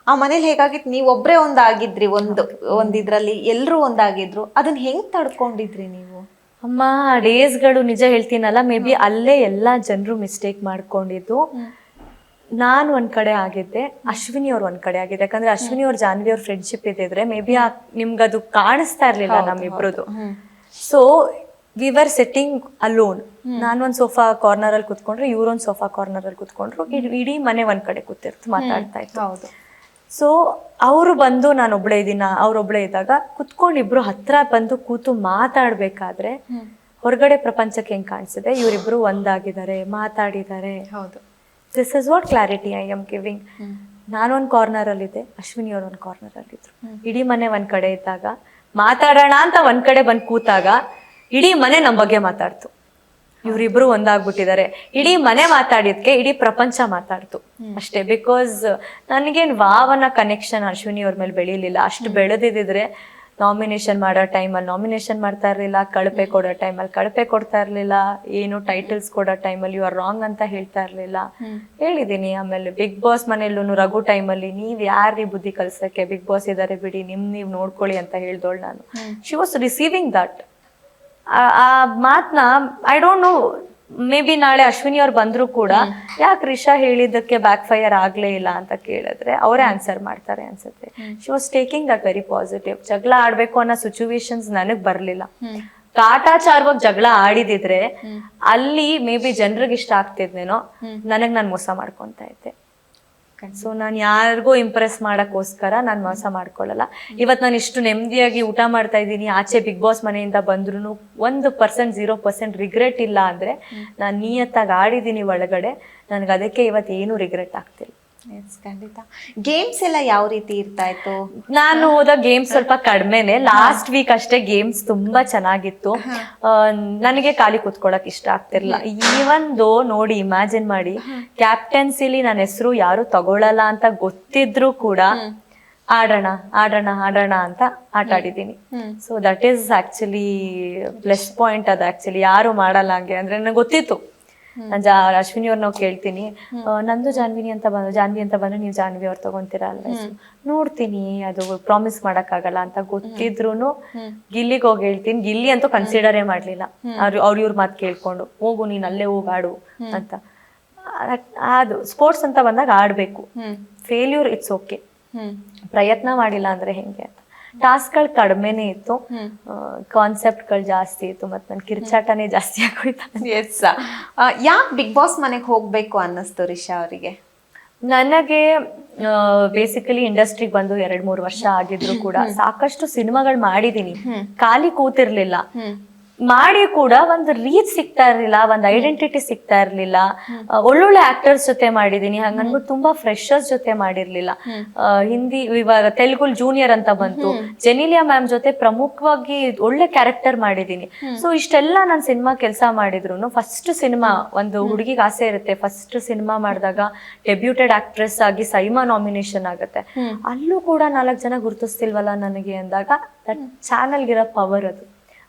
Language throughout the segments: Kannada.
ಆ ಮನೇಲಿ ಹೇಗಾಗಿತ್ತು, ನೀವ್ ಒಬ್ರೇ ಒಂದಾಗಿದ್ರಿ, ಒಂದಿದ್ರಲ್ಲಿ ಎಲ್ರು ಒಂದಾಗಿದ್ರು, ಅದನ್ನ ಹೆಂಗ್ ತಡ್ಕೊಂಡಿದ್ರಿ ನೀವು? ಅಮ್ಮ ಡೇಸ್ಗಳು ನಿಜ ಹೇಳ್ತೀನಲ್ಲ, ಮೇ ಬಿ ಅಲ್ಲೇ ಎಲ್ಲಾ ಜನರು ಮಿಸ್ಟೇಕ್ ಮಾಡ್ಕೊಂಡಿದ್ದು. ನಾನು ಒಂದ್ ಕಡೆ ಆಗಿದ್ದೆ, ಅಶ್ವಿನಿ ಅವ್ರು ಒಂದ್ ಕಡೆ ಆಗಿದ್ದೆ. ಯಾಕಂದ್ರೆ ಅಶ್ವಿನಿ ಅವ್ರ ಜಾನ್ವಿ ಅವ್ರ ಫ್ರೆಂಡ್ಶಿಪ್ ಇದ್ದಿದ್ರೆ ಮೇ ಬಿ ನಿಮ್ಗದು ಕಾಣಿಸ್ತಾ ಇರ್ಲಿಲ್ಲ ನಮ್ಮಿಬ್ರದ್ದು. So we were sitting alone. ನಾನೊಂದ್ ಸೋಫಾ ಕಾರ್ನರ್ ಅಲ್ಲಿ ಕುತ್ಕೊಂಡ್ರೆ, ಇವ್ರೊಂದ್ ಸೋಫಾ ಕಾರ್ನರ್ ಅಲ್ಲಿ ಕುತ್ಕೊಂಡ್ರು, ಇಡೀ ಮನೆ ಒಂದ್ ಕಡೆ ಕೂತಿರ್ತು, ಮಾತಾಡ್ತಾ ಇತ್ತು. ಸೊ ಅವರು ಬಂದು ನಾನು ಒಬ್ಳೆ ಇದ್ದೀನ, ಅವ್ರೊಬ್ಳೆ ಇದ್ದಾಗ ಕುತ್ಕೊಂಡು ಇಬ್ರು ಹತ್ರ ಬಂದು ಕೂತು ಮಾತಾಡ್ಬೇಕಾದ್ರೆ ಹೊರಗಡೆ ಪ್ರಪಂಚಕ್ಕೆ ಹೆಂಗ್ ಕಾಣಿಸಿದೆ, ಇವರಿಬ್ರು ಒಂದಾಗಿದ್ದಾರೆ, ಮಾತಾಡಿದ್ದಾರೆ. This is what clarity I am giving. ನಾನೊಂದ್ ಕಾರ್ನರ್ ಅಲ್ಲಿ ಇದ್ದೆ, ಅಶ್ವಿನಿ ಅವ್ರ ಒಂದ್ ಕಾರ್ನರ್ ಅಲ್ಲಿ ಇದ್ರು. ಇಡೀ ಮನೆ ಒಂದ್ ಕಡೆ ಇದ್ದಾಗ, ಮಾತಾಡೋಣ ಅಂತ ಒಂದ್ ಕಡೆ ಬಂದ್ ಕೂತಾಗ ಇಡೀ ಮನೆ ನಮ್ ಬಗ್ಗೆ ಮಾತಾಡ್ತು. ಇವ್ರಿಬ್ರು ಒಂದಾಗ್ಬಿಟ್ಟಿದ್ದಾರೆ. ಇಡೀ ಮನೆ ಮಾತಾಡಿದ್ಕೆ ಇಡೀ ಪ್ರಪಂಚ ಮಾತಾಡ್ತು ಅಷ್ಟೇ. ಬಿಕಾಸ್ ನನಗೇನ್ ವಾವನ ಕನೆಕ್ಷನ್ ಅಶ್ವಿನಿ ಅವ್ರ ಮೇಲೆ ಬೆಳೀಲಿಲ್ಲ. ಅಷ್ಟು ಬೆಳೆದಿದ್ರೆ ನಾಮಿನೇಷನ್ ಮಾಡೋ ಟೈಮಲ್ಲಿ ನಾಮಿನೇಷನ್ ಮಾಡ್ತಾ ಇರ್ಲಿಲ್ಲ, ಕಳಪೆ ಕೊಡೋ ಟೈಮಲ್ಲಿ ಕಳಪೆ ಕೊಡ್ತಾ ಇರ್ಲಿಲ್ಲ, ಏನು ಟೈಟಲ್ಸ್ ಕೊಡೋ ಟೈಮಲ್ಲಿ ಯು ಆರ್ ರಾಂಗ್ ಅಂತ ಹೇಳ್ತಾ ಇರ್ಲಿಲ್ಲ. ಹೇಳಿದೀನಿ. ಆಮೇಲೆ ಬಿಗ್ ಬಾಸ್ ಮನೆಯಲ್ಲೂ ರಘು ಟೈಮಲ್ಲಿ ನೀವ್ ಯಾರ್ರಿ ಬುದ್ಧಿ ಕಲ್ಸಕ್ಕೆ, ಬಿಗ್ ಬಾಸ್ ಇದಾರೆ ಬಿಡಿ, ನೀವ್ ನೋಡ್ಕೊಳ್ಳಿ ಅಂತ ಹೇಳ್ದೋಳು ನಾನು. She was receiving that. ಆ ಮಾತ್ನ I don't know, maybe ನಾಳೆ ಅಶ್ವಿನಿ ಅವ್ರು ಬಂದ್ರು ಕೂಡ ಯಾಕೆ ರಿಷಾ ಹೇಳಿದ್ದಕ್ಕೆ ಬ್ಯಾಕ್ ಫೈರ್ ಆಗ್ಲೇ ಇಲ್ಲ ಅಂತ ಕೇಳಿದ್ರೆ ಅವರೇ ಆನ್ಸರ್ ಮಾಡ್ತಾರೆ ಅನ್ಸುತ್ತೆ. She was taking that very positive. ಜಗಳ ಆಡ್ಬೇಕು ಅನ್ನೋ ಸಿಚುವೇಶನ್ಸ್ ನನಗ್ ಬರ್ಲಿಲ್ಲ. ಕಾಟಾಚಾರವಾಗಿ ಜಗಳ ಆಡಿದಿದ್ರೆ ಅಲ್ಲಿ ಮೇ ಬಿ ಜನರಿಗೆ ಇಷ್ಟ ಆಗ್ತಿದ್ನೇನೋ, ನಾನು ಮೋಸ ಮಾಡ್ಕೊಂತ ಇದ್ದೆ. ಸೊ ನಾನು ಯಾರಿಗೂ ಇಂಪ್ರೆಸ್ ಮಾಡಕ್ಕೋಸ್ಕರ ನಾನು ಮೋಸ ಮಾಡ್ಕೊಳ್ಳಲ್ಲ. ಇವತ್ತು ನಾನು ಇಷ್ಟು ನೆಮ್ಮದಿಯಾಗಿ ಊಟ ಮಾಡ್ತಾ ಇದ್ದೀನಿ, ಆಚೆ ಬಿಗ್ ಬಾಸ್ ಮನೆಯಿಂದ ಬಂದ್ರು 1% 0% ರಿಗ್ರೆಟ್ ಇಲ್ಲ ಅಂದ್ರೆ ನಾನು ನಿಯತ್ತಾಗಿ ಆಡಿದ್ದೀನಿ ಒಳಗಡೆ. ನನ್ಗೆ ಅದಕ್ಕೆ ಇವತ್ತು ಏನು ರಿಗ್ರೆಟ್ ಆಗ್ತಿಲ್ಲ. ಖಂಡಿತ. ಗೇಮ್ಸ್ ಎಲ್ಲ ಯಾವ ರೀತಿ ಇರ್ತಾ ಇತ್ತು? ನಾನು ಹೋದ ಗೇಮ್ಸ್ ಸ್ವಲ್ಪ ಕಡಿಮೆನೆ. ಲಾಸ್ಟ್ ವೀಕ್ ಅಷ್ಟೇ ಗೇಮ್ಸ್ ತುಂಬಾ ಚೆನ್ನಾಗಿತ್ತು. ನನಗೆ ಖಾಲಿ ಕೂತ್ಕೊಳಕ್ ಇಷ್ಟ ಆಗ್ತಿರ್ಲಿಲ್ಲ. ಈವೊಂದು ನೋಡಿ, ಇಮ್ಯಾಜಿನ್ ಮಾಡಿ, ಕ್ಯಾಪ್ಟನ್ಸಿಲಿ ನನ್ನ ಹೆಸರು ಯಾರು ತಗೊಳಲ್ಲ ಅಂತ ಗೊತ್ತಿದ್ರು ಕೂಡ ಆಡೋಣ ಆಡೋಣ ಆಡೋಣ ಅಂತ ಆಟ ಆಡಿದ್ದೀನಿ. So that is actually plus point. ಅದು ಆಕ್ಚುಲಿ ಯಾರು ಮಾಡಲ್ಲ ಹಂಗೆ. ಅಂದ್ರೆ ನನಗೆ ಗೊತ್ತಿತ್ತು. ನಾನು ಅಶ್ವಿನಿ ಅವ್ರ ನಾವು ಕೇಳ್ತೀನಿ, ನಂದು ಜಾನ್ವಿ ಅಂತ ಬಂದ್ರೆ ನೀವು ಜಾನ್ವಿ ಅವ್ರು ತಗೊಂತೀರಾ ಅಲ್ವಾ? ನೋಡ್ತೀನಿ, ಅದು ಪ್ರಾಮಿಸ್ ಮಾಡಕ್ ಆಗಲ್ಲ ಅಂತ ಗೊತ್ತಿದ್ರು ಗಿಲ್ಲಿಗೆ ಹೋಗಿ ಹೇಳ್ತೀನಿ. ಗಿಲ್ಲಿ ಅಂತೂ ಕನ್ಸಿಡರೇ ಮಾಡ್ಲಿಲ್ಲ. ಇವ್ರ ಮಾತು ಕೇಳ್ಕೊಂಡು ಹೋಗು, ನೀನ್ ಅಲ್ಲೇ ಹೋಗಿ ಆಡು ಅಂತ. ಅದು ಸ್ಪೋರ್ಟ್ಸ್ ಅಂತ ಬಂದಾಗ ಆಡ್ಬೇಕು. ಫೇಲ್ಯೂರ್ ಇಟ್ಸ್ ಓಕೆ, ಪ್ರಯತ್ನ ಮಾಡಿಲ್ಲ ಅಂದ್ರೆ ಹೆಂಗೆ ಅಂತ. ಟಾಸ್ಕ್ಗಳು ಕಡಿಮೆನೇ ಇತ್ತು, ಕಾನ್ಸೆಪ್ಟ್ಗಳು ಜಾಸ್ತಿ ಇತ್ತು, ಮತ್ತೆ ನನ್ ಕಿರ್ಚಾಟನೇ ಜಾಸ್ತಿ ಆಗೋಯ್ತು. ಎಸ್. ಯಾಕೆ ಬಿಗ್ ಬಾಸ್ ಮನೆಗೆ ಹೋಗ್ಬೇಕು ಅನ್ನಿಸ್ತು ರಿಷಾ ಅವರಿಗೆ? ನನಗೆ ಬೇಸಿಕಲಿ ಇಂಡಸ್ಟ್ರಿಗೆ ಬಂದು 2-3 ವರ್ಷ ಆಗಿದ್ರು ಕೂಡ ಸಾಕಷ್ಟು ಸಿನಿಮಾಗಳು ಮಾಡಿದೀನಿ, ಖಾಲಿ ಕೂತಿರ್ಲಿಲ್ಲ. ಮಾಡಿ ಕೂಡ ಒಂದು ರೀಚ್ ಸಿಗ್ತಾ ಇರ್ಲಿಲ್ಲ, ಒಂದು ಐಡೆಂಟಿಟಿ ಸಿಗ್ತಾ ಇರ್ಲಿಲ್ಲ. ಒಳ್ಳೊಳ್ಳೆ ಆಕ್ಟರ್ಸ್ ಜೊತೆ ಮಾಡಿದೀನಿ, ಹಂಗನ್ಬಿಟ್ಟು ತುಂಬಾ ಫ್ರೆಶರ್ಸ್ ಜೊತೆ ಮಾಡಿರ್ಲಿಲ್ಲ. ಹಿಂದಿ, ಇವಾಗ ತೆಲುಗು ಜೂನಿಯರ್ ಅಂತ ಬಂತು, ಜೆನಿಲಿಯಾ ಮ್ಯಾಮ್ ಜೊತೆ ಪ್ರಮುಖವಾಗಿ ಒಳ್ಳೆ ಕ್ಯಾರೆಕ್ಟರ್ ಮಾಡಿದೀನಿ. ಸೊ ಇಷ್ಟೆಲ್ಲ ನಾನು ಸಿನಿಮಾ ಕೆಲಸ ಮಾಡಿದ್ರು ಫಸ್ಟ್ ಸಿನಿಮಾ, ಒಂದು ಹುಡುಗಿಗೆ ಆಸೆ ಇರುತ್ತೆ, ಫಸ್ಟ್ ಸಿನಿಮಾ ಮಾಡಿದಾಗ ಡೆಬ್ಯೂಟೆಡ್ ಆಕ್ಟ್ರೆಸ್ ಆಗಿ ಸೈಮಾ ನಾಮಿನೇಷನ್ ಆಗುತ್ತೆ. ಅಲ್ಲೂ ಕೂಡ 4 ಜನ ಗುರುತಿಸ್ತಿಲ್ವಲ್ಲ ನನಗೆ ಅಂದಾಗ, ದಟ್ ಚಾನಲ್ಗಿರೋ ಪವರ್ ಅದು.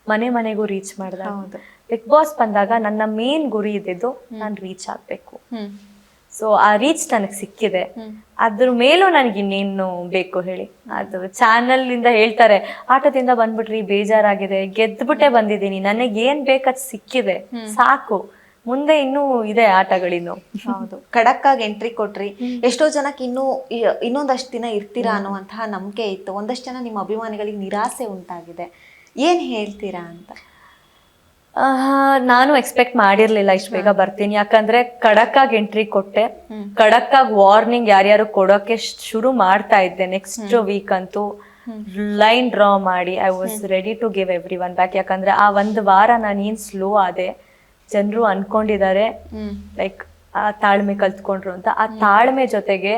ಮನೆ ಮನೆಗೂ ರೀಚ್ ಮಾಡಿದಾಗ. ಬಿಗ್ ಬಾಸ್ ಬಂದಾಗ ನನ್ನ ಮೇನ್ ಗುರಿ ಇದ್ದಿದ್ದು ನಾನು ರೀಚ್ ಆಗ್ಬೇಕು. ಸೊ ಆ ರೀಚ್ ನನಗೆ ಸಿಕ್ಕಿದೆ. ಅದ್ರ ಮೇಲೂ ನನಗೆ ಇನ್ನೇನು ಬೇಕು ಹೇಳಿ? ಅದು ಚಾನಲ್ ಇಂದ ಹೇಳ್ತಾರೆ, ಆಟದಿಂದ ಬಂದ್ಬಿಟ್ರಿ, ಬೇಜಾರಾಗಿದೆ, ಗೆದ್ಬಿಟ್ಟೆ ಬಂದಿದ್ದೀನಿ, ನನಗೆ ಏನ್ ಬೇಕದ್ ಸಿಕ್ಕಿದೆ, ಸಾಕು, ಮುಂದೆ ಇನ್ನೂ ಇದೆ ಆಟಗಳಿನ್ನು. ಹೌದು, ಖಡಕ್ ಆಗಿ ಎಂಟ್ರಿ ಕೊಟ್ರಿ. ಎಷ್ಟೋ ಜನಕ್ಕೆ ಇನ್ನೊಂದಷ್ಟು ದಿನ ಇರ್ತೀರಾ ಅನ್ನುವಂತಹ ನಂಬಿಕೆ ಇತ್ತು. ಒಂದಷ್ಟು ಜನ ನಿಮ್ಮ ಅಭಿಮಾನಿಗಳಿಗೆ ನಿರಾಸೆ ಉಂಟಾಗಿದೆ, ಏನ್ ಹೇಳ್ತೀರಾ ಅಂತ? ನಾನು ಎಕ್ಸ್ಪೆಕ್ಟ್ ಮಾಡಿರ್ಲಿಲ್ಲ ಇಷ್ಟು ಬೇಗ ಬರ್ತೀನಿ. ಯಾಕಂದ್ರೆ ಖಡಕ್ ಆಗಿ ಎಂಟ್ರಿ ಕೊಟ್ಟೆ, ಖಡಕ್ ಆಗಿ ವಾರ್ನಿಂಗ್ ಯಾರ್ಯಾರು ಕೊಡೋಕೆ ಶುರು ಮಾಡ್ತಾ ಇದ್ದೆ. ನೆಕ್ಸ್ಟ್ ವೀಕ್ ಅಂತೂ ಲೈನ್ ಡ್ರಾ ಮಾಡಿ I was ready to give everyone back. ಯಾಕಂದ್ರೆ ಆ 1 ವಾರ ನಾನು ಏನ್ ಸ್ಲೋ ಆದೆ, ಜನರು ಅನ್ಕೊಂಡಿದ್ದಾರೆ ಲೈಕ್ ಆ ತಾಳ್ಮೆ ಕಲ್ತ್ಕೊಂಡ್ರು ಅಂತ. ಆ ತಾಳ್ಮೆ ಜೊತೆಗೆ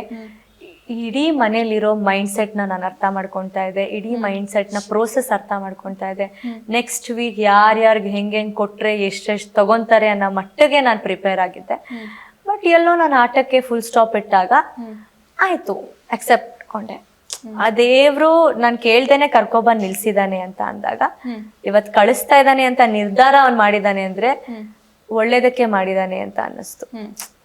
ಇಡೀ ಮನೇಲಿರೋ ಮೈಂಡ್ ಸೆಟ್ ನಾನು ಅರ್ಥ ಮಾಡ್ಕೊತಾ ಇದ್ದೆ, ಇಡೀ ಮೈಂಡ್ ಸೆಟ್ ನ ಪ್ರೋಸೆಸ್ ಅರ್ಥ ಮಾಡ್ಕೊತಾ ಇದ್ದೆ. ನೆಕ್ಸ್ಟ್ ವೀಕ್ ಯಾರ್ಯಾರಿಗೆ ಹೆಂಗ್ ಕೊಟ್ರೆ ಎಷ್ಟೆಷ್ಟು ತಗೊಂತಾರೆ ಅನ್ನೋ ಮಟ್ಟಿಗೆ ನಾನು ಪ್ರಿಪೇರ್ ಆಗಿದ್ದೆ. ಬಟ್ ಎಲ್ಲೋ ನಾನು ಆಟಕ್ಕೆ ಫುಲ್ ಸ್ಟಾಪ್ ಇಟ್ಟಾಗ ಆಯ್ತು, ಅಕ್ಸೆಪ್ಟ್ ಕೊಂಡೆ. ಆ ದೇವ್ರು ನಾನ್ ಕೇಳ್ದೇನೆ ಕರ್ಕೊಬಂದ್ ನಿಲ್ಸಿದಾನೆ ಅಂತ ಅಂದಾಗ, ಇವತ್ ಕಳಿಸ್ತಾ ಇದ್ದಾನೆ ಅಂತ ನಿರ್ಧಾರ ಅವ್ನ್ ಮಾಡಿದಾನೆ ಅಂದ್ರೆ ಒಳ್ಳೇದಕ್ಕೆ ಮಾಡಿದಾನೆ ಅಂತ ಅನ್ನಿಸ್ತು.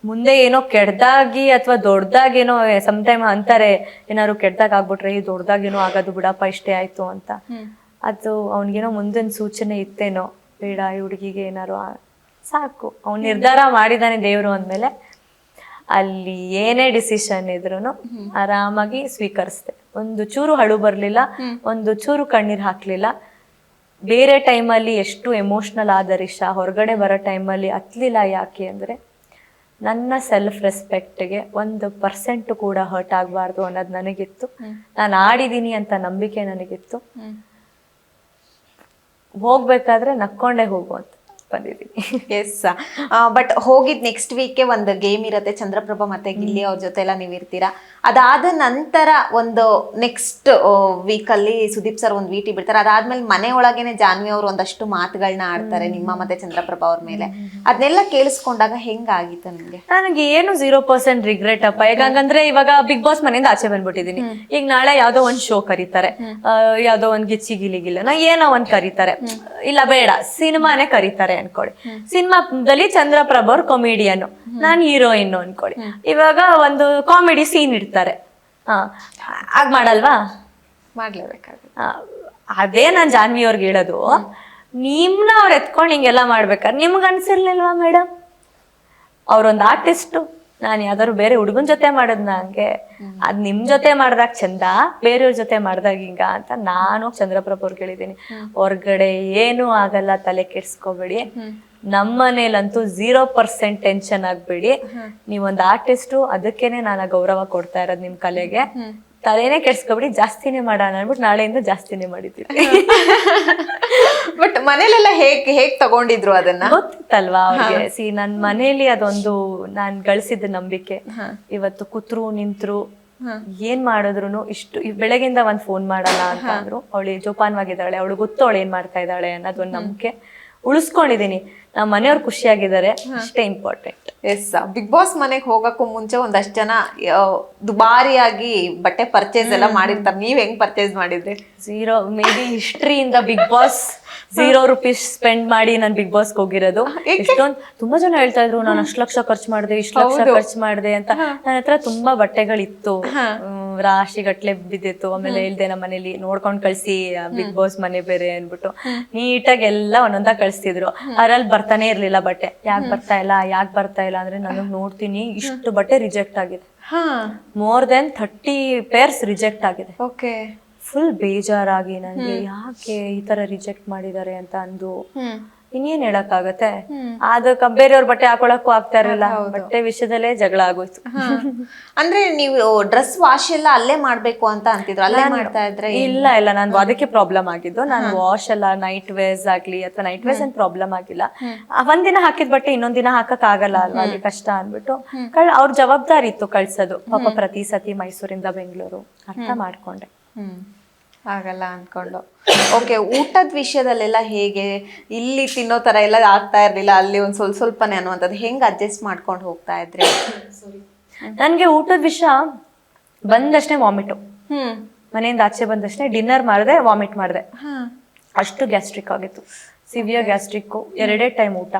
ಮುಂದೆ ಏನೋ ಕೆಡ್ದಾಗಿ ಅಥವಾ ದೊಡ್ಡದಾಗೇನೋ ಸಮ್ಟೈಮ್ ಅಂತಾರೆ, ಏನಾದ್ರು ಕೆಡ್ದಾಗ ಆಗ್ಬಿಟ್ರೆ ದೊಡ್ಡದಾಗೇನೋ ಆಗೋದು ಬಿಡಪ್ಪ ಇಷ್ಟೇ ಆಯ್ತು ಅಂತ. ಅದು ಅವ್ನಿಗೇನೋ ಮುಂದಿನ ಸೂಚನೆ ಇತ್ತೇನೋ, ಬೇಡ ಈ ಹುಡುಗಿಗೆ ಏನಾರು ಸಾಕು, ಅವ್ನು ನಿರ್ಧಾರ ಮಾಡಿದಾನೆ ದೇವ್ರು ಅಂದ್ಮೇಲೆ ಅಲ್ಲಿ ಏನೇ ಡಿಸಿಷನ್ ಇದ್ರು ಆರಾಮಾಗಿ ಸ್ವೀಕರಿಸ್ದೆ. ಒಂದು ಚೂರು ಅಳು ಬರ್ಲಿಲ್ಲ, ಒಂದು ಚೂರು ಕಣ್ಣೀರ್ ಹಾಕ್ಲಿಲ್ಲ. ಬೇರೆ ಟೈಮಲ್ಲಿ ಎಷ್ಟು ಎಮೋಷ್ನಲ್ ಆದ ರಿಷಾ ಹೊರಗಡೆ ಬರೋ ಟೈಮಲ್ಲಿ ಹತ್ಲಿಲ್ಲ. ಯಾಕೆ ಅಂದ್ರೆ ನನ್ನ ಸೆಲ್ಫ್ ರೆಸ್ಪೆಕ್ಟ್ಗೆ 1% ಕೂಡ ಹರ್ಟ್ ಆಗಬಾರ್ದು ಅನ್ನೋದು ನನಗಿತ್ತು. ನಾನು ಆಡಿದೀನಿ ಅಂತ ನಂಬಿಕೆ ನನಗಿತ್ತು. ಹೋಗ್ಬೇಕಾದ್ರೆ ನಕ್ಕೊಂಡೇ ಹೋಗು ಅಂತ ಬಂದಿದ್ದೀನಿ. ಎಸ್, ಬಟ್ ಹೋಗಿದ್ ನೆಕ್ಸ್ಟ್ ವೀಕೆ ಒಂದು ಗೇಮ್ ಇರುತ್ತೆ, ಚಂದ್ರಪ್ರಭಾ ಮತ್ತೆ ಗಿಲ್ಲಿ ಅವ್ರ ಜೊತೆ ಎಲ್ಲ ನೀವು ಇರ್ತೀರಾ. ಅದಾದ ನಂತರ ಒಂದು ನೆಕ್ಸ್ಟ್ ವೀಕಲ್ಲಿ ಸುದೀಪ್ ಸರ್ ಒಂದು ವಿಟಿ ಬಿಡ್ತಾರೆ. ಅದಾದ್ಮೇಲೆ ಮನೆ ಒಳಗೇನೆ ಜಾನ್ವಿ ಅವರು ಒಂದಷ್ಟು ಮಾತುಗಳನ್ನ ಆಡ್ತಾರೆ ನಿಮ್ಮ ಮತ್ತೆ ಚಂದ್ರಪ್ರಭಾ ಅವ್ರ ಮೇಲೆ. ಅದನ್ನೆಲ್ಲ ಕೇಳಿಸ್ಕೊಂಡಾಗ ಹೆಂಗಾಗಿತ್ತು ನಿಮ್ಗೆ? ನನಗೆ ಏನು 0% ರಿಗ್ರೆಟ್ ಅಪ್ಪ. ಯಾಕಂದ್ರೆ ಇವಾಗ ಬಿಗ್ ಬಾಸ್ ಮನೆಯಿಂದ ಆಚೆ ಬಂದ್ಬಿಟ್ಟಿದೀನಿ. ಈಗ ನಾಳೆ ಯಾವ್ದೋ ಒಂದ್ ಶೋ ಕರೀತಾರೆ, ಯಾವ್ದೋ ಒಂದ್ ಗಿಚ್ಚಿ ಗಿಲಿಗಿಲ್ಲ ನಾ ಏನೋ ಒಂದ್ ಕರೀತಾರೆ, ಇಲ್ಲ ಬೇಡ ಸಿನಿಮಾನೇ ಕರೀತಾರೆ ಅನ್ಕೊಳ್ಳಿ. ಸಿನಿಮಾದಲ್ಲಿ ಚಂದ್ರಪ್ರಭಾ ಅವ್ರ ಕಾಮಿಡಿಯನ್, ನಾನ್ ಹೀರೋಯಿನ್ ಅನ್ಕೊಳ್ಳಿ. ಇವಾಗ ಒಂದು ಕಾಮಿಡಿ ಸೀನ್ ಇಡ್ತಾರೆ, ಆಗ ಮಾಡಲ್ವಾ? ಮಾಡ್ಲೇಬೇಕಾಗುತ್ತೆ. ಅದೇ ನಾನ್ ಜಾನ್ವಿ ಅವ್ರಿಗೆ ಹೇಳೋದು, ನಿಮ್ನ ಅವ್ರು ಎತ್ಕೊಂಡು ಹಿಂಗೆಲ್ಲ ಮಾಡ್ಬೇಕಾದ್ರೆ ನಿಮ್ಗೆ ಅನ್ಸಿರ್ಲಿಲ್ವಾ ಮೇಡಮ್? ಅವ್ರೊಂದ್ ಆರ್ಟಿಸ್ಟು, ನಾನು ಯಾವ್ದಾದ್ರು ಬೇರೆ ಹುಡುಗನ್ ಜೊತೆ ಮಾಡದ್ನ ಹಂಗೆ, ಅದ್ ನಿಮ್ ಜೊತೆ ಮಾಡ್ದಾಗ ಚಂದ, ಬೇರೆಯವ್ರ ಜೊತೆ ಮಾಡ್ದಾಗ ಹಿಂಗ ಅಂತ ನಾನು ಚಂದ್ರಪ್ರಭಾ ಅವ್ರಿಗೆ ಹೇಳಿದೀನಿ. ಹೊರ್ಗಡೆ ಏನು ಆಗಲ್ಲ, ತಲೆ ಕೆಡ್ಸ್ಕೋಬೇಡಿ. ನಮ್ಮನೇಲಂತೂ 0% ಟೆನ್ಷನ್ ಆಗ್ಬೇಡಿ. ನೀವೊಂದ್ ಆರ್ಟಿಸ್ಟು, ಅದಕ್ಕೇನೆ ನಾನು ಗೌರವ ಕೊಡ್ತಾ ಇರೋದು ನಿಮ್ ಕಲೆಗೆ. ತಲೆನೇ ಕೆಡ್ಸ್ಕೊಬಿಡಿ, ಜಾಸ್ತಿನೇ ಮಾಡೋಣ ಅನ್ಬಿಟ್ಟು ನಾಳೆಯಿಂದ ಜಾಸ್ತಿನೇ ಮಾಡಿದ್ದೀವಿ. ಬಟ್ ಮನೇಲೆಲ್ಲ ಹೇಗ್ ತಗೊಂಡಿದ್ರು ಅದನ್ನ? ಗೊತ್ತಿತ್ತಲ್ವಾ ಅವ್ರಿಗೆ. ನನ್ ಮನೇಲಿ ಅದೊಂದು ನಾನ್ ಗಳಿಸಿದ ನಂಬಿಕೆ. ಇವತ್ತು ಕೂತ್ರು ನಿಂತ್ರು ಏನ್ ಮಾಡಿದ್ರು ಇಷ್ಟು ಬೆಳಗಿಂದ ಒಂದ್ ಫೋನ್ ಮಾಡಲ್ಲ ಅಂತ ಅಂದ್ರು. ಅವಳು ಜೋಪಾನವಾಗಿದ್ದಾಳೆ, ಅವಳು ಗೊತ್ತು ಅವಳು ಏನ್ ಮಾಡ್ತಾ ಇದ್ದಾಳೆ ಅನ್ನೋದೊಂದು ನಂಬಿಕೆ ಉಳಿಸ್ಕೊಂಡಿದೀನಿ. ನಮ್ಮ ಮನೆಯವ್ರು ಖುಷಿಯಾಗಿದ್ದಾರೆ, ಅಷ್ಟೇ ಇಂಪಾರ್ಟೆಂಟ್. ಎಸ್, ಬಿಗ್ ಬಾಸ್ ಮನೆಗೆ ಹೋಗಕ್ಕೂ ಮುಂಚೆ ಒಂದಷ್ಟು ಜನ ದುಬಾರಿಯಾಗಿ ಬಟ್ಟೆ ಪರ್ಚೇಸ್ ಎಲ್ಲ ಮಾಡಿರ್ತಾರೆ. ನೀವ್ ಹೆಂಗ್ ಪರ್ಚೇಸ್ ಮಾಡಿದ್ರಿ? 0 ಮೇ ಬಿ ಹಿಸ್ಟ್ರಿಯಿಂದ ಬಿಗ್ ಬಾಸ್ 0 ರೂಪೀಸ್ ಸ್ಪೆಂಡ್ ಮಾಡಿ ನಾನು ಬಿಗ್ ಬಾಸ್ ಹೋಗಿರೋದು. ಎಷ್ಟೊಂದು ತುಂಬಾ ಜನ ಹೇಳ್ತಾ ಇದ್ರು, ನಾನು ಅಷ್ಟು ಲಕ್ಷ ಖರ್ಚು ಮಾಡಿದೆ, ಇಷ್ಟು ಲಕ್ಷ ಖರ್ಚು ಮಾಡಿದೆ ಅಂತ. ನನ್ನ ಹತ್ರ ತುಂಬಾ ಬಟ್ಟೆಗಳಿತ್ತು, ರಾಶಿ ಗಟ್ಲೆ ಬಿದ್ದಿತ್ತು. ಆಮೇಲೆ ಹೇಳ್ದೆ ನಮ್ಮ ಮನೇಲಿ ನೋಡ್ಕೊಂಡ್ ಕಳ್ಸಿ, ಬಿಗ್ ಬಾಸ್ ಮನೆ ಬೇರೆ ಅನ್ಬಿಟ್ಟು ನೀಟಾಗಿ ಎಲ್ಲ ಒಂದೊಂದ ಕಳ್ಸಿದ್ರು. ಅದ್ರಲ್ಲಿ ಬರ್ತಾನೆ ಇರ್ಲಿಲ್ಲ ಬಟ್ಟೆ. ಯಾಕೆ ಬರ್ತಾ ಇಲ್ಲ ಅಂದ್ರೆ ನನಗ್ ನೋಡ್ತೀನಿ ಇಷ್ಟು ಬಟ್ಟೆ ರಿಜೆಕ್ಟ್ ಆಗಿದೆ. ಮೋರ್ ದೆನ್ 30 ಪೇರ್ಸ್ ರಿಜೆಕ್ಟ್ ಆಗಿದೆ. ಓಕೆ, ಫುಲ್ ಬೇಜಾರಾಗಿ ನನಗೆ ಯಾಕೆ ಈ ತರ ರಿಜೆಕ್ಟ್ ಮಾಡಿದ್ದಾರೆ ಅಂತ ಅಂದು ಇನ್ನೇನ್ ಹೇಳಕ್ಕಾಗತ್ತೆ. ಅದಕ್ಕೆ ಬೇರೆಯವ್ರ ಬಟ್ಟೆ ಹಾಕೊಳಕ್ಕೂ ಆಗ್ತಾ ಇರಲಿಲ್ಲ. ಬಟ್ಟೆ ವಿಷಯದಲ್ಲೇ ಜಗಳ ಆಗೋಯ್ತು. ಅಂದ್ರೆ ನೀವು ಡ್ರೆಸ್ ವಾಶ್ ಎಲ್ಲ ಅಲ್ಲೇ ಮಾಡ್ಬೇಕು ಅಂತ ಅಂತಿದ್ರು, ಅಲ್ಲೇ ಮಾಡ್ತಾ ಇದ್ರೆ? ಇಲ್ಲ ನಾನು ಅದಕ್ಕೆ ಪ್ರಾಬ್ಲಮ್ ಆಗಿದ್ದು. ನಾನು ವಾಶ್ ಎಲ್ಲ ನೈಟ್ ವೇರ್ಸ್ ಆಗ್ಲಿ ಅಥವಾ ನೈಟ್ ವೇರ್ಸ್ ಏನ್ ಪ್ರಾಬ್ಲಮ್ ಆಗಿಲ್ಲ. ಒಂದಿನ ಹಾಕಿದ ಬಟ್ಟೆ ಇನ್ನೊಂದ್ ದಿನ ಹಾಕಕ್ ಆಗಲ್ಲ ಅಲ್ವಾ, ಅದು ಕಷ್ಟ ಅನ್ಬಿಟ್ಟು ಅವ್ರ ಜವಾಬ್ದಾರಿ ಇತ್ತು ಕಳ್ಸೋದು. ಪಾಪ ಪ್ರತಿ ಸತಿ ಮೈಸೂರಿಂದ ಬೆಂಗಳೂರು, ಅರ್ಥ ಮಾಡ್ಕೊಂಡೆ. ಆಗಲ್ಲ ಅನ್ಕೊಂಡು. ಓಕೆ, ಊಟದ ವಿಷಯದಲ್ಲೆಲ್ಲ ಹೇಗೆ? ಇಲ್ಲಿ ತಿನ್ನೋ ತರ ಎಲ್ಲ ಆಗ್ತಾ ಇರ್ಲಿಲ್ಲ, ಅಲ್ಲಿ ಒಂದ್ ಸ್ವಲ್ಪನೇ ಅನ್ನುವಂಥದ್ದು ಹೆಂಗ್ ಅಡ್ಜಸ್ಟ್ ಮಾಡ್ಕೊಂಡು ಹೋಗ್ತಾ ಇದ್ರಿ? ನನ್ಗೆ ಊಟದ ವಿಷಯ ಬಂದಷ್ಟೇ ವಾಮಿಟು. ಮನೆಯಿಂದ ಆಚೆ ಬಂದಷ್ಟೇ ಡಿನ್ನರ್ ಮಾಡಿದೆ, ವಾಮಿಟ್ ಮಾಡಿದೆ. ಅಷ್ಟು ಗ್ಯಾಸ್ಟ್ರಿಕ್ ಆಗಿತ್ತು, ಸಿವಿಯರ್ ಗ್ಯಾಸ್ಟ್ರಿಕ್. 2 ಟೈಮ್ ಊಟ.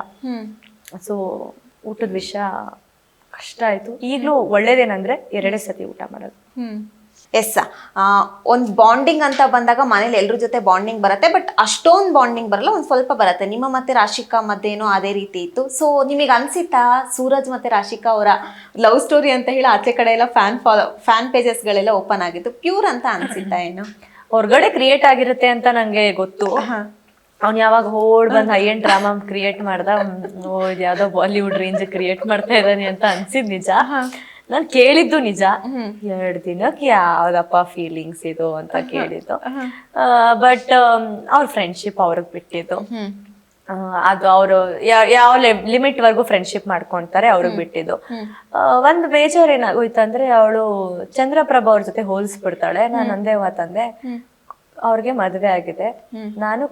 ಸೊ ಊಟದ ವಿಷಯ ಕಷ್ಟ ಆಯ್ತು. ಈಗ್ಲೂ ಒಳ್ಳೇದೇನಂದ್ರೆ 2 ಸತಿ ಊಟ ಮಾಡೋದು. ಎಸ್, ಒಂದು ಬಾಂಡಿಂಗ್ ಅಂತ ಬಂದಾಗ ಮನೇಲಿ ಎಲ್ರ ಜೊತೆ ಬಾಂಡಿಂಗ್ ಬರುತ್ತೆ, ಬಟ್ ಅಷ್ಟೊಂದು ಬಾಂಡಿಂಗ್ ಬರಲ್ಲ, ಒಂದು ಸ್ವಲ್ಪ ಬರುತ್ತೆ. ನಿಮ್ಮ ಮತ್ತೆ ರಾಶಿಕಾ ಮಧ್ಯೇನೋ ಅದೇ ರೀತಿ ಇತ್ತು. ಸೊ ನಿಮಗೆ ಅನ್ಸಿತ್ತಾ ಸೂರಜ್ ಮತ್ತೆ ರಾಶಿಕಾ ಅವರ ಲವ್ ಸ್ಟೋರಿ ಅಂತ ಹೇಳಿ ಆಚೆ ಕಡೆ ಎಲ್ಲ ಫ್ಯಾನ್ ಪೇಜಸ್ಗಳೆಲ್ಲ ಓಪನ್ ಆಗಿತ್ತು, ಪ್ಯೂರ್ ಅಂತ ಅನ್ಸಿತ್ತಾ? ಏನು ಹೊರಗಡೆ ಕ್ರಿಯೇಟ್ ಆಗಿರುತ್ತೆ ಅಂತ ನಂಗೆ ಗೊತ್ತು. ಅವ್ನು ಯಾವಾಗ ಓಡ್ ಬಂದ್ ಹೈ ಎಂಡ್ ಡ್ರಾಮಾ ಕ್ರಿಯೇಟ್ ಮಾಡ್ದ, ಯಾವ್ದೋ ಬಾಲಿವುಡ್ ರೇಂಜ್ ಕ್ರಿಯೇಟ್ ಮಾಡ್ತಾ ಇದ್ದಾನೆ ಅಂತ ಅನ್ಸಿದ್ ನಿಜ. ನಾನ್ ಕೇಳಿದ್ದು ನಿಜ. 2 ದಿನಕ್ಕೆ ಯಾವ್ದಪ್ಪ ಫೀಲಿಂಗ್ಸ್ ಇದು ಅಂತ ಕೇಳಿದ್ದು. ಬಟ್ ಅವ್ರ ಫ್ರೆಂಡ್ಶಿಪ್ ಅವ್ರಿಗೆ ಬಿಟ್ಟಿದ್ದು. ಅದು ಅವರು ಯಾವ ಲಿಮಿಟ್ ವರ್ಗು ಫ್ರೆಂಡ್ಶಿಪ್ ಮಾಡ್ಕೊಂತಾರೆ, ಅವ್ರಿಗೆ ಬಿಟ್ಟಿದ್ದು. ಒಂದ್ ಬೇಜಾರ್ ಏನಾಗೋಯ್ತಂದ್ರೆ, ಅವಳು ಚಂದ್ರಪ್ರಭಾ ಅವ್ರ ಜೊತೆ ಹೋಲಿಸ್ಬಿಡ್ತಾಳೆ. ನಾನು ಒಂದೇ ಮಾತಂದೆ, ಅವ್ರಿಗೆ ಮದ್ವೆ ಆಗಿದೆ, ನಾನು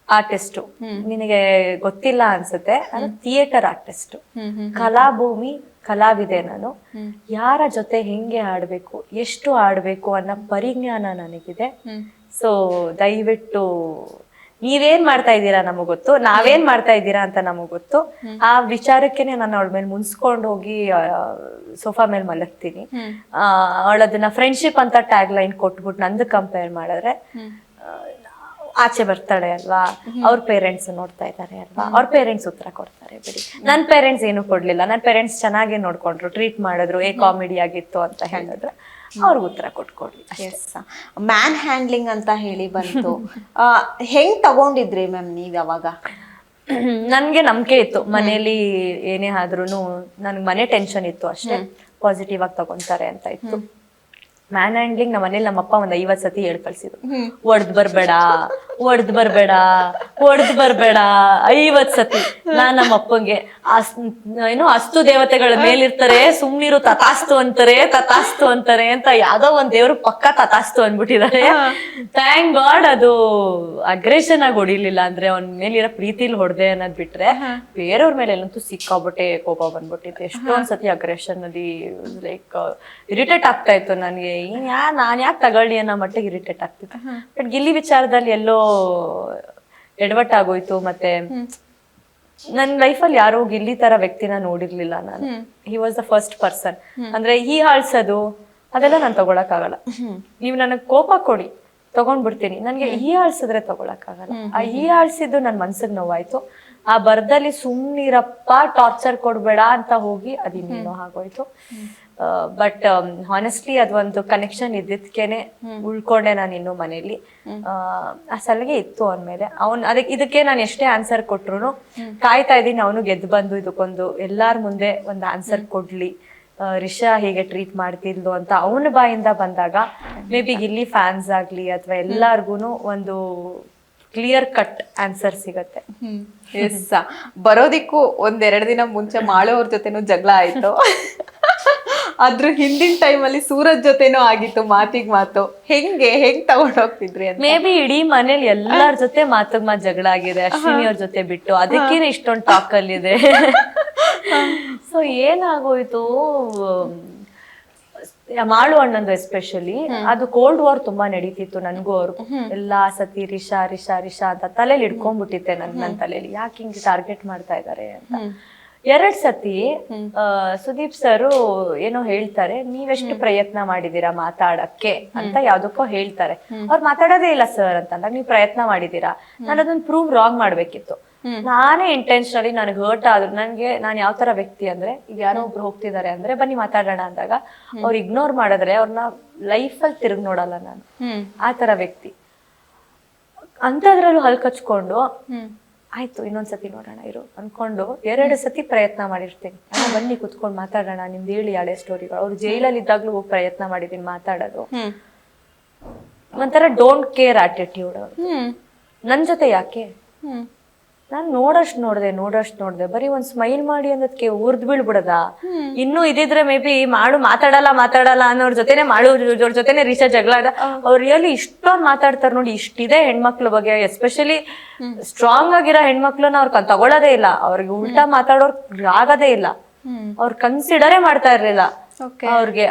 ಆರ್ಟಿಸ್ಟು. ನಿನಗೆ ಗೊತ್ತಿಲ್ಲ ಅನ್ಸುತ್ತೆ, ನಾನು ಥಿಯೇಟರ್ ಆರ್ಟಿಸ್ಟ್, ಕಲಾಭೂಮಿ ಕಲಾವಿದೆ. ನಾನು ಯಾರ ಜೊತೆ ಹೆಂಗೆ ಆಡ್ಬೇಕು, ಎಷ್ಟು ಆಡ್ಬೇಕು ಅನ್ನೋ ಪರಿಜ್ಞಾನ ನನಗಿದೆ. ಸೊ ದಯವಿಟ್ಟು ನೀವೇನ್ ಮಾಡ್ತಾ ಇದ್ದೀರಾ ನಮಗ್ ಗೊತ್ತು, ನಾವೇನ್ ಮಾಡ್ತಾ ಇದ್ದೀರಾ ಅಂತ ನಮಗ್ ಗೊತ್ತು. ಆ ವಿಚಾರಕ್ಕೆನೆ ನಾನು ಅವಳ ಮೇಲೆ ಮುನ್ಸ್ಕೊಂಡ್ ಹೋಗಿ ಸೋಫಾ ಮೇಲೆ ಮಲಗ್ತೀನಿ. ಅವಳದನ್ನ ಫ್ರೆಂಡ್ಶಿಪ್ ಅಂತ ಟ್ಯಾಗ್ ಲೈನ್ ಕೊಟ್ಬಿಟ್ಟು ನಂದು ಕಂಪೇರ್ ಮಾಡಿದ್ರೆ ಆಚೆ ಬರ್ತಾಳೆ ಅಲ್ವಾ, ಅವ್ರ ಪೇರೆಂಟ್ಸ್ ನೋಡ್ತಾ ಇದ್ದಾರೆ ಅಲ್ವಾ, ಅವ್ರ ಪೇರೆಂಟ್ಸ್ ಉತ್ತರ ಕೊಡ್ತಾರೆ ಬಿಡಿ. ನನ್ ಪೇರೆಂಟ್ಸ್ ಏನು ಕೊಡ್ಲಿಲ್ಲ, ನನ್ ಪೇರೆಂಟ್ಸ್ ಚೆನ್ನಾಗಿ ನೋಡ್ಕೊಂಡ್ರು, ಟ್ರೀಟ್ ಮಾಡಿದ್ರು, ಕಾಮಿಡಿ ಆಗಿತ್ತು ಅಂತ ಹೇಳಿದ್ರು, ಅವ್ರಿಗೆ ಉತ್ತರ ಕೊಟ್ಕೊಡ್ಲಿ. ಮ್ಯಾನ್ ಹ್ಯಾಂಡ್ಲಿಂಗ್ ಅಂತ ಹೇಳಿ ಬಂತು. ಹೆಂಗ್ ತಗೊಂಡಿದ್ರಿ ಮ್ಯಾಮ್ ನೀವ್ ಯಾವಾಗ? ನನ್ಗೆ ನಂಬಿಕೆ ಇತ್ತು ಮನೇಲಿ ಏನೇ ಆದ್ರೂನು, ನನ್ಗೆ ಮನೆ ಟೆನ್ಷನ್ ಇತ್ತು ಅಷ್ಟೇ, ಪಾಸಿಟಿವ್ ಆಗಿ ತಗೊಂತಾರೆ ಅಂತ ಇತ್ತು. ಮ್ಯಾನ್ ಹ್ಯಾಂಡ್ಲಿಂಗ್ ನಮ್ಮ ಮನೇಲಿ ನಮ್ಮಪ್ಪ ಒಂದ್ 50 ಸತಿ ಹೇಳ್ ಕಳ್ಸಿದ್ರು, ಒಡ್ದ್ ಬರ್ಬೇಡ, ಒಡ್ದ್ ಬರ್ಬೇಡ, ಒಡ್ದ್ ಬರ್ಬೇಡ 50 ಸತಿ. ನಾನ್ ನಮ್ಮ ಅಪ್ಪಂಗೆ ಏನು ಅಸ್ತು ದೇವತೆಗಳ ಮೇಲಿರ್ತಾರೆ, ಸುಮ್ನಿರು, ತತಾಸ್ತು ಅಂತಾರೆ, ತತಾಸ್ತು ಅಂತಾರೆ ಅಂತ ಯಾವ್ದೋ ಒಂದ್ ದೇವ್ರು ಪಕ್ಕ ತತಾಸ್ತು ಅನ್ಬಿಟ್ಟಿದ್ದಾರೆ. ಥ್ಯಾಂಕ್ ಗಾಡ್ ಅದು ಅಗ್ರೆಷನ್ ಆಗಿ ಹೊಡಿಲಿಲ್ಲ, ಅಂದ್ರೆ ಅವ್ನ ಮೇಲಿರೋ ಪ್ರೀತಿಲಿ ಹೊಡೆದೆ ಅನ್ನೋದ್ ಬಿಟ್ರೆ ಬೇರೆಯವ್ರ ಮೇಲೆ ಎಲ್ಲಂತೂ ಸಿಕ್ಕಾಬಿಟ್ಟೆ ಕೋಪ ಬಂದ್ಬಿಟ್ಟಿತ್ತು. ಎಷ್ಟೊಂದ್ಸತಿ ಅಗ್ರೆಷನ್ ಅಲ್ಲಿ ಲೈಕ್ ಇರಿಟೇಟ್ ಆಗ್ತಾ ಇತ್ತು ನನ್ಗೆ, ನಾನ್ ಯಾಕೆ ತಗೊಳ್ಳಿ ಅನ್ನೋ ಮಟ್ಟಿಗೆ ಇರಿಟೇಟ್ ಆಗ್ತಿತ್ತು. ಬಟ್ ಗಿಲ್ಲಿ ವಿಚಾರದಲ್ಲಿ ಎಲ್ಲೋ ಎಡವಟ್ಟಾಗೋಯ್ತು. ಮತ್ತೆ ನನ್ ಲೈಫಲ್ಲಿ ಯಾರು ಗಿಲ್ಲಿ ತರ ವ್ಯಕ್ತಿನ ನೋಡಿರ್ಲಿಲ್ಲ ನಾನು. He was the first person. ಅಂದ್ರೆ ಹೀಯಾಳ್ಸೋದು ಅದೆಲ್ಲ ನಾನ್ ತಗೊಳಕ್ ಆಗಲ್ಲ. ನೀವ್ ನನಗ್ ಕೋಪ ಕೊಡಿ, ತಗೊಂಡ್ಬಿಡ್ತೀನಿ. ನನ್ಗೆ ಹೀಯಾಳ್ಸಿದ್ರೆ ತಗೊಳಕ್ ಆಗಲ್ಲ. ಆ ಹೀಯಾಳ್ಸಿದ್ದು ನನ್ ಮನ್ಸಿಗೆ ನೋವಾಯ್ತು. ಆ ಬರ್ದಲ್ಲಿ ಸುಮ್ನಿರಪ್ಪ, ಟಾರ್ಚರ್ ಕೊಡ್ಬೇಡ ಅಂತ ಹೋಗಿ ಅದಿನ್ನೇನೋ ಆಗೋಯ್ತು. ಬಟ್ ಹಾನೆಸ್ಟ್ಲಿ ಅದೊಂದು ಕನೆಕ್ಷನ್ ಇದ್ದಿದ್ಕೇನೆ ಉಳ್ಕೊಂಡೆ ನಾನು ಇನ್ನು ಮನೇಲಿ. ಆ ಸಲಿಗೆ ಇತ್ತು ಅಂದ್ಮೇಲೆ ಇದಕ್ಕೆ ನಾನು ಎಷ್ಟೇ ಆನ್ಸರ್ ಕೊಟ್ರು ಕಾಯ್ತಾ ಇದೀನಿ ಅವನು ಗೆದ್ದು ಬಂದು ಇದಕ್ಕೊಂದು ಎಲ್ಲಾರ ಮುಂದೆ ಒಂದು ಆನ್ಸರ್ ಕೊಡ್ಲಿ, ರಿಷಾ ಹೇಗೆ ಟ್ರೀಟ್ ಮಾಡ್ತಿದ್ಲು ಅಂತ ಅವನ ಬಾಯಿಂದ ಬಂದಾಗ ಮೇ ಬಿ ಗಿಲ್ಲಿ ಫ್ಯಾನ್ಸ್ ಆಗ್ಲಿ ಅಥವಾ ಎಲ್ಲಾರ್ಗುನು ಒಂದು ಕ್ಲಿಯರ್ ಕಟ್ ಆನ್ಸರ್ ಸಿಗತ್ತೆ. ಎಸ್, ಬರೋದಿಕ್ಕೂ 1-2 ದಿನ ಮುಂಚೆ ಮಾಳು ಅವ್ರ ಜೊತೆನೂ ಜಗಳ ಆಯ್ತು. ಅದ್ರ ಹಿಂದಿನ ಟೈಮಲ್ಲಿ ಸೂರಜ್ ಜೊತೆನೂ ಆಗಿತ್ತು, ಮಾತಿಗೆ ಮಾತು. ಹೆಂಗ್ ತಗೊಂಡೋಗ್ತಿದ್ರಿ ಅಂತ? ಮೇ ಬಿ ಇಡೀ ಮನೇಲಿ ಎಲ್ಲಾರ ಜೊತೆ ಮಾತಿಗೆ ಮಾತು ಜಗಳ ಆಗಿದೆ, ಅಶ್ವಿನಿ ಅವ್ರ ಜೊತೆ ಬಿಟ್ಟು. ಅದಕ್ಕೇನೆ ಇಷ್ಟೊಂದು ಟಾಕ್ ಅಲ್ಲಿದೆ. ಸೊ ಏನಾಗೋಯ್ತು, ಮಾಳು ಅಣ್ಣಂದು ಎಸ್ಪೆಷಲಿ ಅದು ಕೋಲ್ಡ್ ವಾರ್ ತುಂಬಾ ನಡೀತಿತ್ತು ನನ್ಗೂ ಅವ್ರಿಗೂ. ಎಲ್ಲಾ ಸತಿ ರಿಷಾ ರಿಷಾ ರಿಷಾ ಅಂತ ತಲೆಯಲ್ಲಿ ಇಟ್ಕೊಂಡ್ಬಿಟ್ಟಿತ್ತೆ ನನ್ ತಲೆಯಲ್ಲಿ, ಯಾಕೆ ಹಿಂಗ್ ಟಾರ್ಗೆಟ್ ಮಾಡ್ತಾ ಇದಾರೆ ಅಂತ. 2 ಸತಿ ಸುದೀಪ್ ಸರ್ ಏನೋ ಹೇಳ್ತಾರೆ, ನೀವೆಷ್ಟು ಪ್ರಯತ್ನ ಮಾಡಿದೀರಾ ಮಾತಾಡಕ್ಕೆ ಅಂತ ಯಾವ್ದಕ್ಕೋ ಹೇಳ್ತಾರೆ. ಅವ್ರು ಮಾತಾಡೋದೇ ಇಲ್ಲ ಸರ್ ಅಂತ ಅಂದಾಗ, ನೀವ್ ಪ್ರಯತ್ನ ಮಾಡಿದೀರಾ, ನಾನು ಅದನ್ನ ಪ್ರೂವ್ ರಾಂಗ್ ಮಾಡ್ಬೇಕಿತ್ತು. ನಾನೇ ಇಂಟೆನ್ಷನಲಿ ನನಗೆ ಹರ್ಟ್ ಆದ್ರು. ನಾನು ಯಾವ ತರ ವ್ಯಕ್ತಿ ಅಂದ್ರೆ, ಈಗ ಯಾರೋ ಒಬ್ರು ಹೋಗ್ತಿದ್ದಾರೆ ಅಂದ್ರೆ ಬನ್ನಿ ಮಾತಾಡೋಣ ಅಂದಾಗ ಅವ್ರು ಇಗ್ನೋರ್ ಮಾಡಿದ್ರೆ ಅವ್ರನ್ನ ಲೈಫಲ್ಲಿ ತಿರುಗಿ ನೋಡಲ್ಲ ನಾನು. ಆ ತರ ವ್ಯಕ್ತಿ. ಅಂತದ್ರಲ್ಲೂ ಹಲ್ ಕಚ್ಕೊಂಡು ಆಯ್ತು ಇನ್ನೊಂದ್ಸತಿ ನೋಡೋಣ ಇರು ಅನ್ಕೊಂಡು 2 ಸತಿ ಪ್ರಯತ್ನ ಮಾಡಿರ್ತೀನಿ. ಬನ್ನಿ ಕುತ್ಕೊಂಡು ಮಾತಾಡೋಣ, ನಿಮ್ದು ಹೇಳಿ ಹಳೆ ಸ್ಟೋರಿಗಳು. ಅವ್ರು ಜೈಲಲ್ಲಿ ಇದ್ದಾಗ್ಲೂ ಹೋಗಿ ಪ್ರಯತ್ನ ಮಾಡಿದೀನಿ ಮಾತಾಡೋದು. ಒಂಥರ ಡೋಂಟ್ ಕೇರ್ ಆಟಿಟ್ಯೂಡ್. ನನ್ ಜೊತೆ ಯಾಕೆ, ನಾನ್ ನೋಡೋಷ್ಟು ನೋಡ್ದೆ ಬರೀ ಒಂದ್ ಸ್ಮೈಲ್ ಮಾಡಿ ಅನ್ನೋದಕ್ಕೆ ಉರ್ದ್ ಬೀಳ್ಬಿಡದ. ಇನ್ನು ಇದಿದ್ರೆ ಮೇ ಬಿ ಮಾಡು ಮಾತಾಡಲ್ಲ ಅನ್ನೋರ್ ಜೊತೆನೆ ಅವ್ರ ಜೊತೆನೆ ರಿಷಾ ಜಗಳ ಆದ. ಅವ್ರು ರಿಯಲಿ ಇಷ್ಟೊಂದು ಮಾತಾಡ್ತಾರೆ ನೋಡಿ. ಇಷ್ಟಿದೆ ಹೆಣ್ಮಕ್ಳ ಬಗ್ಗೆ, ಎಸ್ಪೆಷಲಿ ಸ್ಟ್ರಾಂಗ್ ಆಗಿರೋ ಹೆಣ್ಮಕ್ಳನ್ನ ಅವ್ರ ತಗೊಳ್ಳೋದೇ ಇಲ್ಲ. ಅವ್ರಿಗೆ ಉಲ್ಟಾ ಮಾತಾಡೋರ್ ಆಗೋದೇ ಇಲ್ಲ. ಅವ್ರು ಕನ್ಸಿಡರೇ ಮಾಡ್ತಾ ಇರ್ಲಿಲ್ಲ.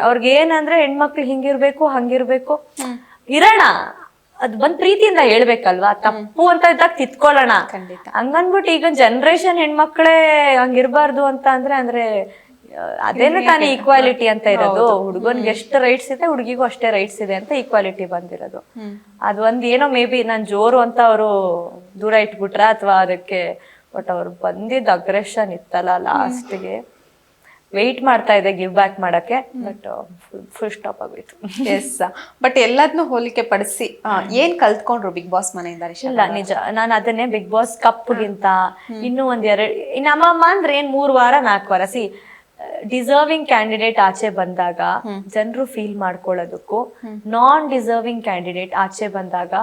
ಅವ್ರಿಗೆ ಏನಂದ್ರೆ ಹೆಣ್ಮಕ್ಳು ಹಿಂಗಿರ್ಬೇಕು ಹಂಗಿರ್ಬೇಕು ಇರೋಣ, ಅದ್ ಬಂದ್ ಪ್ರೀತಿಯಿಂದ ಹೇಳ್ಬೇಕಲ್ವಾ. ತಪ್ಪು ಅಂತ ಇದ್ದಾಗ ತಿತ್ಕೊಳ್ಳೋಣ. ಹಂಗನ್ಬಿಟ್ಟು ಈಗ ಜನರೇಷನ್ ಹೆಣ್ಮಕ್ಳೇ ಹಂಗಿರ್ಬಾರ್ದು ಅಂತ ಅಂದ್ರೆ ಅದೇನು ತಾನೇ ಈಕ್ವಾಲಿಟಿ ಅಂತ ಇರೋದು. ಹುಡುಗನ್ಗೆ ಎಷ್ಟು ರೈಟ್ಸ್ ಇದೆ, ಹುಡುಗಿಗೂ ಅಷ್ಟೇ ರೈಟ್ಸ್ ಇದೆ ಅಂತ ಈಕ್ವಾಲಿಟಿ ಬಂದಿರೋದು. ಅದು ಒಂದ್ ಏನೋ ಮೇ ಬಿ ನಾನ್ ಜೋರು ಅಂತ ಅವರು ದೂರ ಇಟ್ಬಿಟ್ರ ಅಥವಾ ಅದಕ್ಕೆ. ಬಟ್ ಅವ್ರು ಬಂದಿದ್ದ ಅಗ್ರೆಷನ್ ಇತ್ತಲ್ಲ ಲಾಸ್ಟ್ಗೆ, ವೆಯ್ಟ್ ಮಾಡ್ತಾ ಇದೆ ಗಿವ್ ಬ್ಯಾಕ್ ಮಾಡಕ್ಕೆ. ಬಟ್ ಫುಲ್ ಸ್ಟಾಪ್ ಆಗೋಯ್ತು. ಎಸ್, ಬಟ್ ಎಲ್ಲದನ್ನೂ ಹೋಲಿಕೆ ಪಡಿಸಿ ಏನ್ ಕಲ್ತ್ಕೊಂಡ್ರು ಬಿಗ್ ಬಾಸ್ ಮನೆಯಿಂದ? ಇಲ್ಲ ನಿಜ, ನಾನು ಅದನ್ನೇ ಬಿಗ್ ಬಾಸ್ ಕಪ್ಗಿಂತ ಇನ್ನೂ ನಮ್ಮಮ್ಮ ಅಂದ್ರೆ ಏನ್ 3 ವಾರ 4 ವಾರ ಡಿಸರ್ವಿಂಗ್ ಕ್ಯಾಂಡಿಡೇಟ್ ಆಚೆ ಬಂದಾಗ ಜನರು ಫೀಲ್ ಮಾಡ್ಕೊಳ್ಳೋದಕ್ಕೂ, ನಾನ್ ಡಿಸರ್ವಿಂಗ್ ಕ್ಯಾಂಡಿಡೇಟ್ ಆಚೆ ಬಂದಾಗ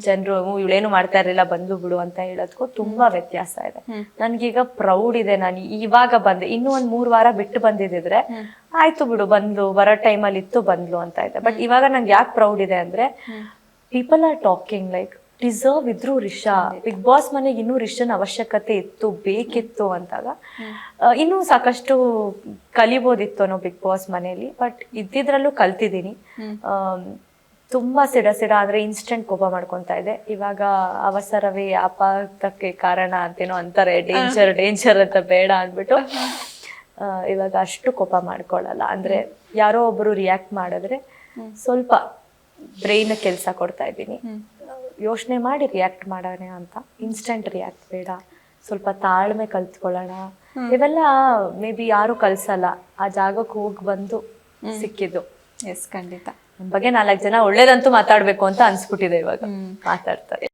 ಜನರು ಇವಳೇನು ಮಾಡ್ತಾ ಇರಲಿಲ್ಲ ಬಂದು ಬಿಡು ಅಂತ ಹೇಳೋದಕ್ಕೂ ತುಂಬಾ ವ್ಯತ್ಯಾಸ ಇದೆ. ನನ್ಗೀಗ ಪ್ರೌಡ್ ಇದೆ, ನಾನು ಇವಾಗ ಬಂದೆ. ಇನ್ನೂ ಒಂದ್ 3 ವಾರ ಬಿಟ್ಟು ಬಂದಿದ್ರೆ ಆಯ್ತು ಬಿಡು, ಬಂದ್ಲು ಬರೋ ಟೈಮಲ್ಲಿ ಇತ್ತು ಬಂದ್ಲು ಅಂತ ಇದೆ. ಬಟ್ ಇವಾಗ ನಂಗೆ ಯಾಕೆ ಪ್ರೌಡ್ ಇದೆ ಅಂದ್ರೆ, people are talking like deserve ಇದ್ರು ರಿಷಾ. ಬಿಗ್ ಬಾಸ್ ಮನೆಗೆ ಇನ್ನೂ ರಿಷನ್ ಅವಶ್ಯಕತೆ ಇತ್ತು, ಬೇಕಿತ್ತು ಅಂತಾಗ ಇನ್ನೂ ಸಾಕಷ್ಟು ಕಲಿಬೋದಿತ್ತು ಅನ್ನೋ ಬಿಗ್ ಬಾಸ್ ಮನೆಯಲ್ಲಿ. ಬಟ್ ಇದ್ದಿದ್ರಲ್ಲೂ ಕಲ್ತಿದ್ದೀನಿ. ತುಂಬಾ ಸಿಡ ಆದ್ರೆ ಇನ್ಸ್ಟೆಂಟ್ ಕೋಪ ಮಾಡ್ಕೊಂತಾ ಇದೆ. ಇವಾಗ ಅವಸರವೇ ಆಪಾತಕ್ಕೆ ಕಾರಣ ಅಂತೇನೋ ಅಂತಾರೆ, ಡೇಂಜರ್ ಅಂತ ಬೇಡ ಅಂದ್ಬಿಟ್ಟು ಇವಾಗ ಅಷ್ಟು ಕೋಪ ಮಾಡ್ಕೊಳ್ಳಲ್ಲ. ಅಂದ್ರೆ ಯಾರೋ ಒಬ್ರು ರಿಯಾಕ್ಟ್ ಮಾಡಿದ್ರೆ ಸ್ವಲ್ಪ ಬ್ರೈನ್ ಕೆಲಸ ಕೊಡ್ತಾ ಇದ್ದೀನಿ, ಯೋಚನೆ ಮಾಡಿ ರಿಯಾಕ್ಟ್ ಮಾಡೋಣ ಅಂತ. ಇನ್ಸ್ಟೆಂಟ್ ರಿಯಾಕ್ಟ್ ಬೇಡ, ಸ್ವಲ್ಪ ತಾಳ್ಮೆ ಕಲ್ತ್ಕೊಳ್ಳೋಣ. ಇವೆಲ್ಲ ಮೇ ಬಿ ಯಾರು ಕಲ್ಸಲ್ಲ, ಆ ಜಾಗಕ್ಕೆ ಹೋಗಿ ಬಂದು ಸಿಕ್ಕಿದ್ದು. ಎಸ್, ಖಂಡಿತ. ನಮ್ ಬಗ್ಗೆ 4 ಜನ ಒಳ್ಳೇದಂತೂ ಮಾತಾಡ್ಬೇಕು ಅಂತ ಅನ್ಸ್ಬಿಟ್ಟಿದೆ ಇವಾಗ ಮಾತಾಡ್ತಾರೆ.